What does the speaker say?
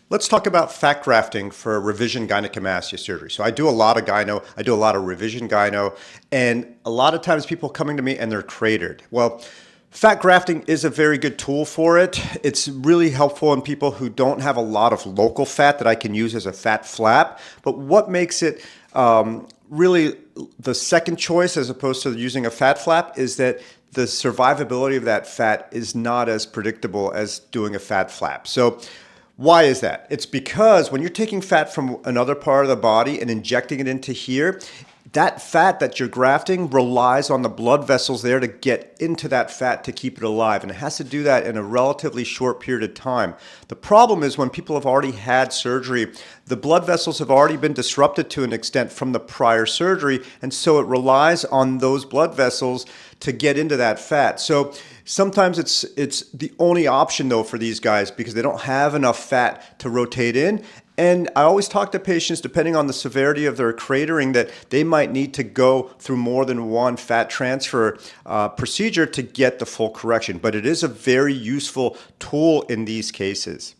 Let's talk about fat grafting for revision gynecomastia surgery. So I do a lot of gyno, I do a lot of revision gyno, and a lot of times people coming to me and they're cratered. Well, fat grafting is a very good tool for it. It's really helpful in people who don't have a lot of local fat that I can use as a fat flap. But what makes it really the second choice as opposed to using a fat flap is that the survivability of that fat is not as predictable as doing a fat flap. So why is that? It's because when you're taking fat from another part of the body and injecting it into here, that fat that you're grafting relies on the blood vessels there to get into that fat to keep it alive. And it has to do that in a relatively short period of time. The problem is when people have already had surgery, the blood vessels have already been disrupted to an extent from the prior surgery. And so it relies on those blood vessels to get into that fat. So sometimes it's the only option though for these guys because they don't have enough fat to rotate in. And I always talk to patients, depending on the severity of their cratering, that they might need to go through more than one fat transfer procedure to get the full correction. But it is a very useful tool in these cases.